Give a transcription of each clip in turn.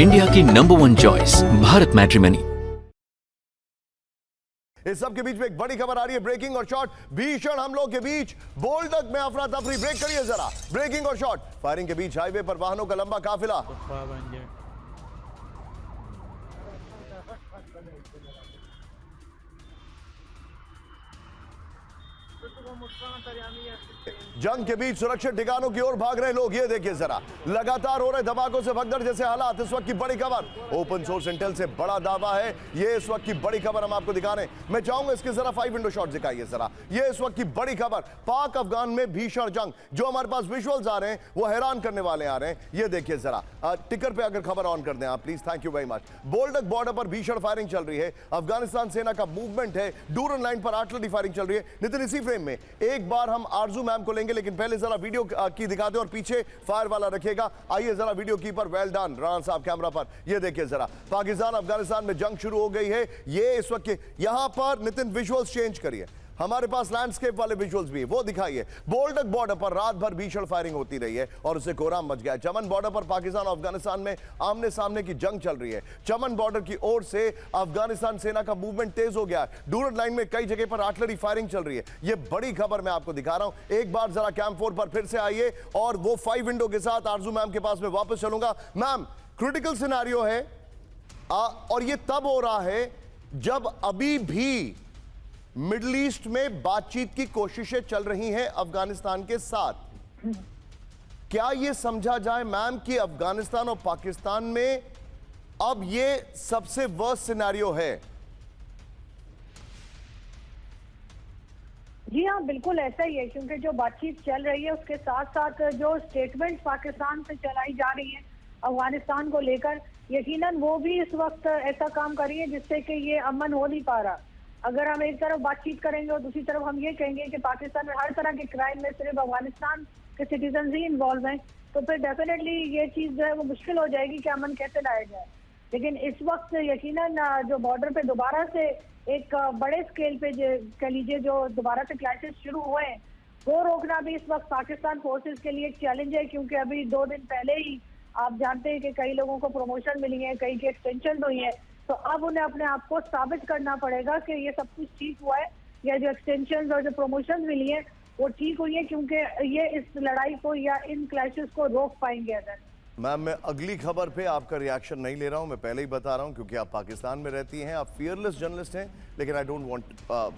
India की #1 choice Bharat matrimony. इस सब के बीच में एक बड़ी खबर आ रही है, ब्रेकिंग और शॉट। भीषण हमलों के बीच बोल्डक में अफरा तफरी। ब्रेक करिए जरा। ब्रेकिंग और शॉट। फायरिंग के बीच हाईवे पर वाहनों का लंबा काफिला। जंग के बीच सुरक्षित ठिकानों की ओर भाग रहे लोग। ये देखिए जरा, लगातार हो रहे धमाकों से भगदड़ जैसे हालात। इस वक्त की बड़ी खबर, ओपन सोर्स इंटेल से बड़ा दावा है। ये इस वक्त की बड़ी खबर हम आपको दिखा रहे हैं। मैं चाहूंगा इसके जरा 5 विंडो शॉट दिखाइए जरा। ये इस वक्त की बड़ी खबर, पाक अफगान में भीषण जंग। जो हमारे पास विजुअल्स आ रहे हैं वो हैरान करने वाले आ रहे हैं। ये देखिए जरा, टिकर पे अगर खबर ऑन कर दें आप please, thank you very much. Boldak border पर भीषण फायरिंग चल रही है। अफगानिस्तान सेना का मूवमेंट है। डूरन लाइन पर आर्टिलरी फायरिंग चल रही है। नितिन, इसी फ्रेम में एक बार हम आरजू मैम को लेंगे, लेकिन पहले जरा वीडियो की दिखा दे और पीछे फायर वाला रखेगा। आइए जरा video keeper, well done Rana साहब, कैमरा पर। ये देखिए जरा, पाकिस्तान अफगानिस्तान में जंग शुरू हो गई है। ये इस वक्त यहां पर नितिन विजुअल्स चेंज करिए, हमारे पास लैंडस्केप वाले विजुअल्स भी है, वो दिखाइए। बोल्डक बॉर्डर पर रात भर भीषण फायरिंग होती रही है और उससे कोहराम मच गया है। चमन बॉर्डर पर पाकिस्तान और अफगानिस्तान में आमने सामने की जंग चल रही है। चमन बॉर्डर की ओर से अफगानिस्तान सेना का मूवमेंट तेज हो गया है। डूरन लाइन में कई जगह पर आर्टिलरी फायरिंग चल रही है। ये बड़ी खबर मैं आपको दिखा रहा हूं। एक बार जरा कैंप 4 पर फिर से आइए और वो 5 विंडो के साथ आरजू मैम के पास में वापस चलूंगा। मैम, क्रिटिकल सिनेरियो है और ये तब हो रहा है जब अभी भी मिडिल ईस्ट में बातचीत की कोशिशें चल रही हैं अफगानिस्तान के साथ। क्या यह समझा जाए मैम कि अफगानिस्तान और पाकिस्तान में अब यह सबसे वर्स्ट सिनेरियो है? जी हाँ, बिल्कुल ऐसा ही है, क्योंकि जो बातचीत चल रही है उसके साथ साथ जो स्टेटमेंट पाकिस्तान से चलाई जा रही है अफगानिस्तान को लेकर, यकीनन वो भी इस वक्त ऐसा काम कर रही है जिससे कि ये अमन हो नहीं पा रहा। अगर हम एक तरफ बातचीत करेंगे और दूसरी तरफ हम ये कहेंगे कि पाकिस्तान में हर तरह के क्राइम में सिर्फ अफगानिस्तान के सिटीजन ही इन्वॉल्व हैं, तो फिर डेफिनेटली ये चीज जो है वो मुश्किल हो जाएगी कि अमन कैसे लाया जाए। लेकिन इस वक्त यकीनन जो बॉर्डर पे दोबारा से एक बड़े स्केल पे कह लीजिए जो दोबारा से क्लैशेस शुरू हुए हैं, वो रोकना भी इस वक्त पाकिस्तान फोर्सेज के लिए एक चैलेंज है। क्योंकि अभी 2 दिन पहले ही आप जानते हैं कि कई लोगों को प्रमोशन मिली है, कई की एक्सटेंशन हुई है, तो अब उन्हें अपने आप को साबित करना पड़ेगा कि ये सब कुछ ठीक हुआ है, या जो एक्सटेंशन और जो प्रमोशन मिली है वो ठीक हुई है, क्योंकि ये इस लड़ाई को या इन क्लैशेस को रोक पाएंगे। अगर मैम, मैं अगली खबर पे आपका रिएक्शन नहीं ले रहा हूं, मैं पहले ही बता रहा हूं, क्योंकि आप पाकिस्तान में रहती हैं, आप फियरलेस जर्नलिस्ट हैं, लेकिन I don't want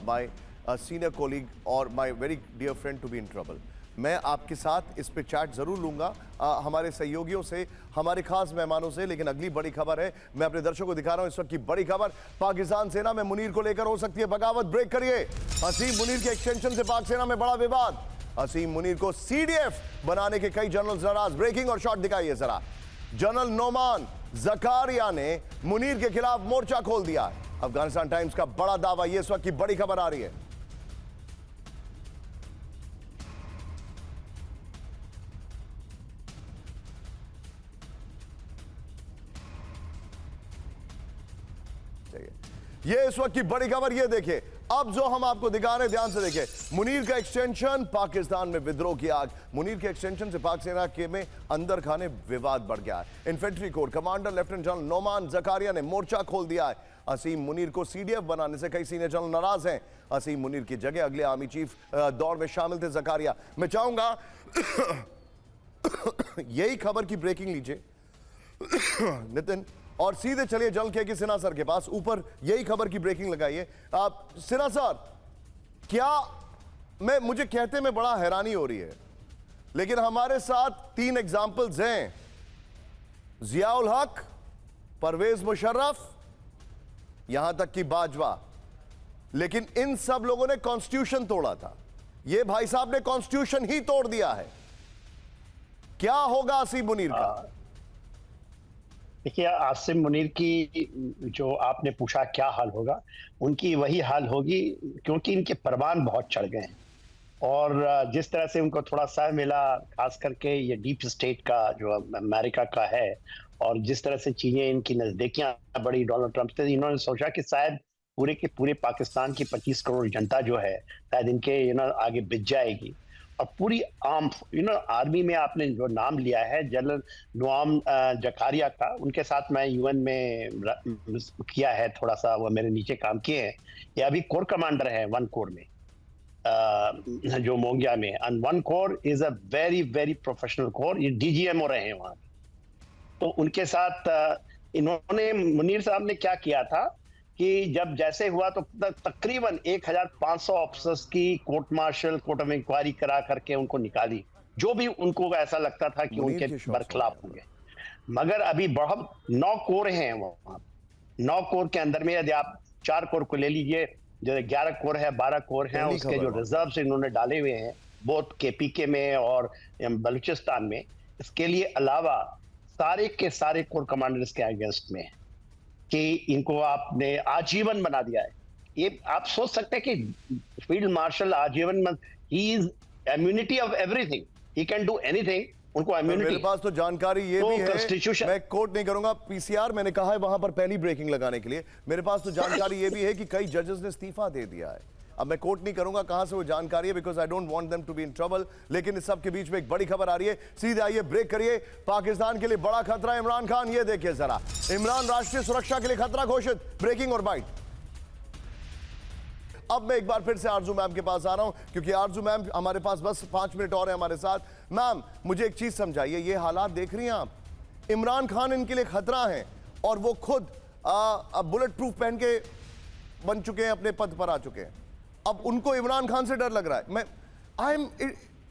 my senior colleague और my very dear friend to be in trouble. मैं आपके साथ इस पे चैट जरूर लूंगा हमारे सहयोगियों से, हमारे खास मेहमानों से। लेकिन अगली बड़ी खबर है, मैं अपने दर्शकों को दिखा रहा हूं इस वक्त की बड़ी खबर। पाकिस्तान सेना में मुनीर को लेकर हो सकती है बगावत। ब्रेक करिए। हसीम मुनीर के एक्सटेंशन से पाक सेना में बड़ा विवाद। हसीम मुनीर को सीडीएफ बनाने के कई जनरल नाराज। ब्रेकिंग और शॉट दिखाइए जरा। जनरल नोमान जकारिया ने मुनीर के खिलाफ मोर्चा खोल दिया। अफगानिस्तान टाइम्स का बड़ा दावा, यह इस वक्त की बड़ी खबर आ रही है। ये इस वक्त की बड़ी खबर, ये देखिए। अब जो हम आपको दिखा रहे हैं, ध्यान से देखिए। मुनीर का एक्सटेंशन, पाकिस्तान में विद्रोह की आग। मुनीर के एक्सटेंशन से पाक सेना के में अंदर खाने विवाद बढ़ गया है। Infantry corps commander lieutenant general Noman Zakaria ने मोर्चा खोल दिया है। असीम मुनीर को सीडीएफ बनाने से कई सीनियर जनरल नाराज हैं। असीम मुनीर की जगह अगले आर्मी चीफ दौड़ में शामिल थे जकारिया। मैं चाहूंगा यही खबर की ब्रेकिंग लीजिए नितिन, और सीधे चलिए जल के सिन्हा सर के पास। ऊपर यही खबर की ब्रेकिंग लगाइए। सिन्हा सर, क्या मुझे कहते में बड़ा हैरानी हो रही है, लेकिन हमारे साथ 3 एग्जाम्पल्स हैं, जियाउल हक, परवेज मुशर्रफ, यहां तक कि बाजवा। लेकिन इन सब लोगों ने कॉन्स्टिट्यूशन तोड़ा था। ये भाई साहब ने कॉन्स्टिट्यूशन ही तोड़ दिया है। क्या होगा आसिम मुनीर का? देखिए, आसिम मुनीर की जो आपने पूछा क्या हाल होगा, उनकी वही हाल होगी, क्योंकि इनके परवान बहुत चढ़ गए हैं। और जिस तरह से उनको थोड़ा सा मिला, खास करके ये डीप स्टेट का जो अमेरिका का है, और जिस तरह से चीजें इनकी नजदीकियां बड़ी डोनाल्ड ट्रंप से, इन्होंने सोचा कि शायद पूरे के पूरे पाकिस्तान की 25 करोड़ जनता जो है शायद इनके आगे बिछ जाएगी। पूरी आर्मी में आपने जो नाम लिया है जनरल नोआम जकारिया का, उनके साथ मैं यूएन में किया है थोड़ा सा, वो मेरे नीचे काम किए हैं। ये अभी कोर कमांडर है 1 कोर में, जो मोंगिया में। And 1 core is a very very professional core. ये डीजीएमओ रहे हैं वहां। तो उनके साथ इन्होंने, मुनीर साहब ने क्या किया था कि जब जैसे हुआ तो तकरीबन 1500 ऑफिसर्स की court martial, court of inquiry करा करके उनको निकाली, जो भी उनको ऐसा लगता था कि उनके बरखिलाफ होंगे। मगर अभी बहुत 9 कोर हैं वहां। 9 कोर के अंदर में यदि आप 4 कोर को ले लीजिए, जो 11 कोर है, 12 कोर हैं, उसके जो रिजर्व इन्होंने डाले हुए हैं बोथ केपीके में और बलूचिस्तान में। इसके लिए अलावा सारे के सारे कोर कमांडर्स के अगेंस्ट में कि इनको आपने आजीवन बना दिया है। ये आप सोच सकते हैं कि फील्ड मार्शल आजीवन, he is immunity of everything, he can do anything. उनको इम्यूनिटी। मेरे पास तो जानकारी ये भी है, मैं कोट नहीं करूंगा, पीसीआर मैंने कहा है वहां पर पहली ब्रेकिंग लगाने के लिए। मेरे पास तो जानकारी ये भी है कि कई जजेस ने इस्तीफा दे दिया है। अब मैं कोट नहीं करूंगा कहां से वो जानकारी है, because I don't want them to be in trouble. लेकिन इस सब के बीच में एक बड़ी खबर आ रही है। सीधे आइए ब्रेक करिए। पाकिस्तान के लिए बड़ा खतरा इमरान खान, ये देखिए जरा। इमरान राष्ट्रीय सुरक्षा के लिए खतरा घोषित। ब्रेकिंग और बाइट। अब मैं एक बार फिर से आरजू मैम के पास आ रहा हूं, क्योंकि आरजू मैम हमारे पास बस 5 मिनट और है हमारे साथ। मैम मुझे एक चीज समझाइए, ये हालात देख रही हैं आप, इमरान खान इनके लिए खतरा है और वो खुद बुलेट प्रूफ पहन के बन चुके हैं, अपने पद पर आ चुके हैं। अब उनको इमरान खान से डर लग रहा है।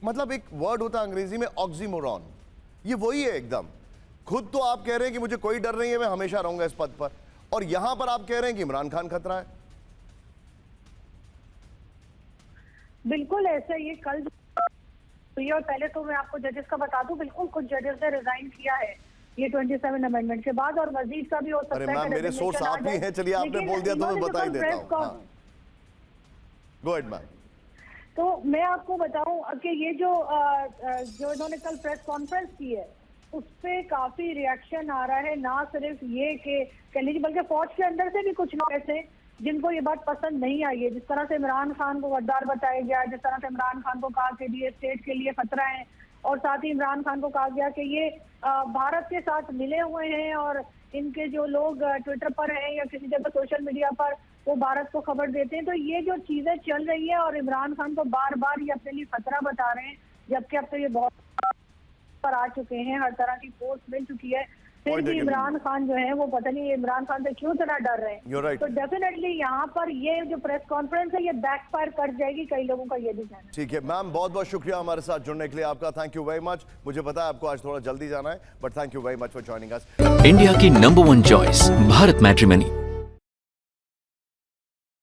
मतलब एक वर्ड होता है अंग्रेजी में ऑक्सीमोरॉन, ये वही है एकदम। खुद तो आप कह रहे हैं कि मुझे कोई डर नहीं है, मैं हमेशा रहूंगा इस पद पर, और यहां पर आप कह रहे हैं कि इमरान खान खतरा है। बिल्कुल ऐसा ये कल हुई। और पहले तो मैं आपको जजेस का बता दूं, बिल्कुल कुछ जजेस ने रिजाइन किया है ये 27 अमेंडमेंट के बाद, और मजीद का भी हो सकता है। अरे मैम मेरे सोर्स आप ही हैं, चलिए आपने बोल दिया तो मैं बता ही देता हूं। Go ahead ma'am. तो मैं आपको बताऊं कि ये जो इन्होंने कल प्रेस कॉन्फ्रेंस की है, उस पे काफी रिएक्शन आ रहा है। ना सिर्फ ये कि कह लीजिए, बल्कि फौज के अंदर से भी कुछ लोग ऐसे जिनको ये बात पसंद नहीं आई है। जिस तरह से इमरान खान को गद्दार बताया गया, जिस तरह से इमरान खान को कहा कि ये स्टेट के लिए खतरा है, और साथ ही इमरान खान को कहा गया कि ये भारत के साथ मिले हुए हैं, और इनके जो लोग ट्विटर पर हैं या किसी जगह सोशल मीडिया पर वो भारत को खबर देते हैं। तो ये जो चीजें चल रही है, और इमरान खान को बार बार ये अपने लिए खतरा बता रहे हैं, जबकि अब तो ये बहुत पर आ चुके हैं, हर तरह की पोस्ट मिल चुकी है, फिर भी इमरान खान जो है वो पता नहीं इमरान खान से क्यों इतना डर रहे हैं। तो डेफिनेटली यहाँ पर ये जो प्रेस कॉन्फ्रेंस है ये बैकफायर कर जाएगी, कई लोगों का ये भी कहना है। ठीक है मैम, बहुत बहुत शुक्रिया हमारे साथ जुड़ने के लिए आपका। Thank you very much. मुझे पता है आपको आज थोड़ा जल्दी जाना है, but thank you very much for joining us. India की नंबर 1 चॉइस भारत मैट्रिमनी।